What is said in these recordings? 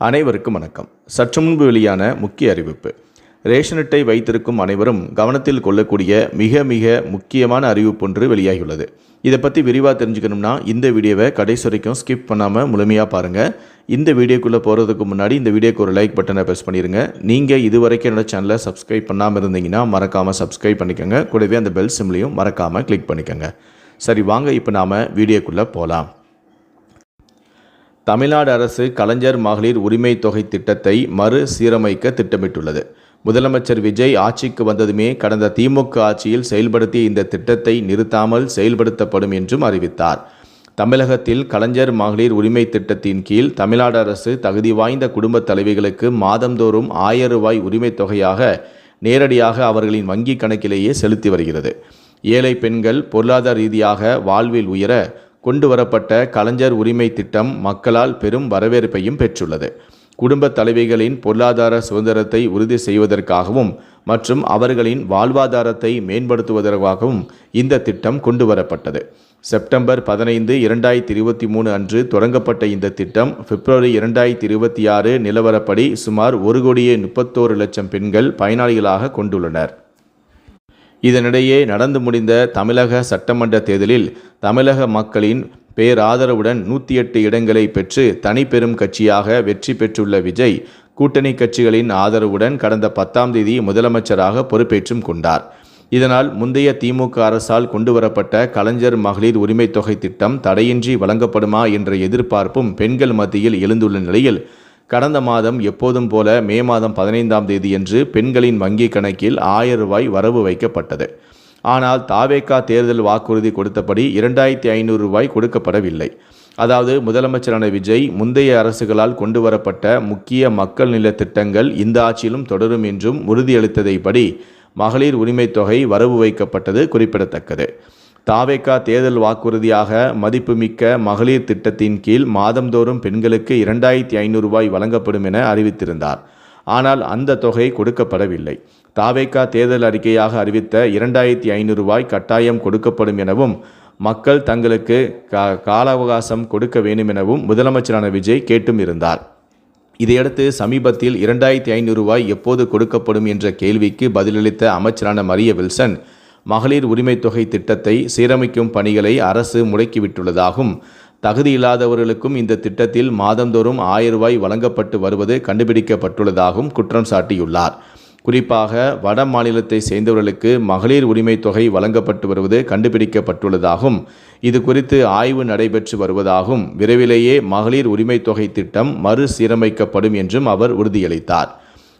அனைவருக்கும் வணக்கம். சற்று முன்பு வெளியான முக்கிய அறிவிப்பு. ரேஷன் அட்டை வைத்திருக்கும் அனைவரும் கவனத்தில் கொள்ளக்கூடிய மிக மிக முக்கியமான அறிவிப்பு ஒன்று வெளியாகியுள்ளது. இதை பற்றி விரிவாக தெரிஞ்சுக்கணும்னா இந்த வீடியோவை கடைசி வரைக்கும் ஸ்கிப் பண்ணாமல் முழுமையாக பாருங்கள். இந்த வீடியோக்குள்ளே போகிறதுக்கு முன்னாடி இந்த வீடியோக்கு ஒரு லைக் பட்டனை ப்ரெஸ் பண்ணிடுங்க. நீங்கள் இதுவரைக்கும் என்னோட சேனலை சப்ஸ்கிரைப் பண்ணாமல் இருந்தீங்கன்னா மறக்காமல் சப்ஸ்கிரைப் பண்ணிக்கோங்க. கூடவே அந்த பெல் சிம்லையும் மறக்காமல் கிளிக் பண்ணிக்கோங்க. சரி, வாங்க இப்போ நாம் வீடியோக்குள்ளே போகலாம். தமிழ்நாடு அரசு கலைஞர் மகளிர் உரிமை தொகை திட்டத்தை மறு சீரமைக்க திட்டமிட்டுள்ளது. முதலமைச்சர் விஜய் ஆட்சிக்கு வந்ததுமே கடந்த திமுக ஆட்சியில் செயல்படுத்திய இந்த திட்டத்தை நிறுத்தாமல் செயல்படுத்தப்படும் என்றும் அறிவித்தார். தமிழகத்தில் கலைஞர் மகளிர் உரிமை திட்டத்தின் கீழ் தமிழ்நாடு அரசு தகுதி வாய்ந்த குடும்ப தலைவிகளுக்கு மாதந்தோறும் 1000 ரூபாய் உரிமை தொகையாக நேரடியாக அவர்களின் வங்கி கணக்கிலேயே செலுத்தி வருகிறது. ஏழை பெண்கள் பொருளாதார ரீதியாக வாழ்வில் உயர கொண்டு வரப்பட்ட கலைஞர் உரிமை திட்டம் மக்களால் பெரும் வரவேற்பையும் பெற்றுள்ளது. குடும்ப தலைவிகளின் பொருளாதார சுதந்திரத்தை உறுதி செய்வதற்காகவும் மற்றும் அவர்களின் வாழ்வாதாரத்தை மேம்படுத்துவதற்காகவும் இந்த திட்டம் கொண்டு வரப்பட்டது. செப்டம்பர் 15, 2023 அன்று தொடங்கப்பட்ட இந்த திட்டம் பிப்ரவரி 2026 நிலவரப்படி சுமார் 1,31,00,000 பெண்கள் பயனாளிகளாக கொண்டுள்ளனர். இதனிடையே நடந்து முடிந்த தமிழக சட்டமன்ற தேர்தலில் தமிழக மக்களின் பேராதரவுடன் 108 இடங்களை பெற்று தனிப்பெரும் கட்சியாக வெற்றி பெற்றுள்ள விஜய் கூட்டணி கட்சிகளின் ஆதரவுடன் கடந்த 10ஆம் தேதி முதலமைச்சராக பொறுப்பேற்றும் கொண்டார். இதனால் முந்தைய திமுக அரசால் கொண்டுவரப்பட்ட கலைஞர் மகளிர் உரிமை தொகை திட்டம் தடையின்றி வழங்கப்படுமா என்ற எதிர்பார்ப்பும் பெண்கள் மத்தியில் எழுந்துள்ள நிலையில் கடந்த மாதம் எப்போதும் போல மே மாதம் 15ஆம் தேதியன்று பெண்களின் வங்கி கணக்கில் 1000 ரூபாய் வரவு வைக்கப்பட்டது. ஆனால் தாவேகா தேர்தல் வாக்குறுதி கொடுத்தபடி 2500 ரூபாய் கொடுக்கப்படவில்லை. அதாவது முதலமைச்சரான விஜய் முந்தைய அரசுகளால் கொண்டு வரப்பட்ட முக்கிய மக்கள் நல திட்டங்கள் இந்த ஆட்சியிலும் தொடரும் என்றும் உறுதியளித்ததைப்படி மகளிர் உரிமை தொகை வரவு வைக்கப்பட்டது குறிப்பிடத்தக்கது. தாவேகா தேர்தல் வாக்குறுதியாக மதிப்புமிக்க மகளிர் திட்டத்தின் கீழ் மாதந்தோறும் பெண்களுக்கு 2500 ரூபாய் வழங்கப்படும் என அறிவித்திருந்தார். ஆனால் அந்த தொகை கொடுக்கப்படவில்லை. தாவேகா தேர்தல் அறிக்கையாக அறிவித்த 2500 ரூபாய் கட்டாயம் கொடுக்கப்படும் எனவும் மக்கள் தங்களுக்கு கால அவகாசம் கொடுக்க வேண்டும் எனவும் முதலமைச்சரான விஜய் கேட்டும் இருந்தார். இதையடுத்து சமீபத்தில் 2500 ரூபாய் எப்போது கொடுக்கப்படும் என்ற கேள்விக்கு பதிலளித்த அமைச்சரான மரிய வில்சன் மகளிர் உரிமை தொகை திட்டத்தை சீரமைக்கும் பணிகளை அரசு முடக்கிவிட்டுள்ளதாகவும் தகுதியில்லாதவர்களுக்கும் இந்த திட்டத்தில் மாதந்தோறும் 1000 ரூபாய் வழங்கப்பட்டு வருவது கண்டுபிடிக்கப்பட்டுள்ளதாகவும் குற்றம் சாட்டியுள்ளார். குறிப்பாக வட மாநிலத்தை சேர்ந்தவர்களுக்கு மகளிர் உரிமை தொகை வழங்கப்பட்டு வருவது கண்டுபிடிக்கப்பட்டுள்ளதாகவும் இது குறித்து ஆய்வு நடைபெற்று வருவதாகவும் விரைவிலேயே மகளிர் உரிமை தொகை திட்டம் மறு சீரமைக்கப்படும் என்றும் அவர் உறுதியளித்தார்.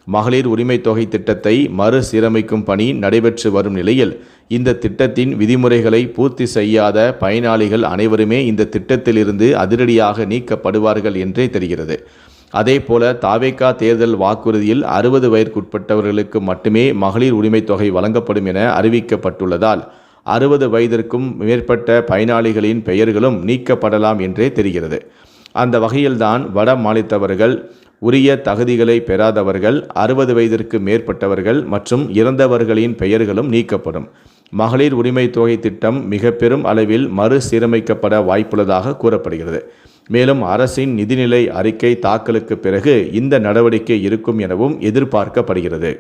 மகளிர் உரிமை தொகை திட்டத்தை மறு சீரமைக்கும் பணி நடைபெற்று வரும் நிலையில் இந்த திட்டத்தின் விதிமுறைகளை பூர்த்தி செய்யாத பயனாளிகள் அனைவருமே இந்த திட்டத்திலிருந்து அதிரடியாக நீக்கப்படுவார்கள் என்றே தெரிகிறது. அதேபோல தாவேகா தேர்தல் வாக்குறுதியில் 60 வயதிற்குட்பட்டவர்களுக்கு மட்டுமே மகளிர் உரிமை தொகை வழங்கப்படும் என அறிவிக்கப்பட்டுள்ளதால் 60 வயதிற்கும் மேற்பட்ட பயனாளிகளின் பெயர்களும் நீக்கப்படலாம் என்றே தெரிகிறது. அந்த வகையில்தான் வட மாநிலத்தவர்கள், உரிய தகுதிகளை பெறாதவர்கள், 60 வயதிற்கு மேற்பட்டவர்கள் மற்றும் இறந்தவர்களின் பெயர்களும் நீக்கப்படும். மகளிர் உரிமை தொகை திட்டம் மிக பெரும் அளவில் மறு சீரமைக்கப்பட வாய்ப்புள்ளதாக கூறப்படுகிறது. மேலும் அரசின் நிதிநிலை அறிக்கை தாக்கலுக்கு பிறகு இந்த நடவடிக்கை இருக்கும் எனவும் எதிர்பார்க்கப்படுகிறது.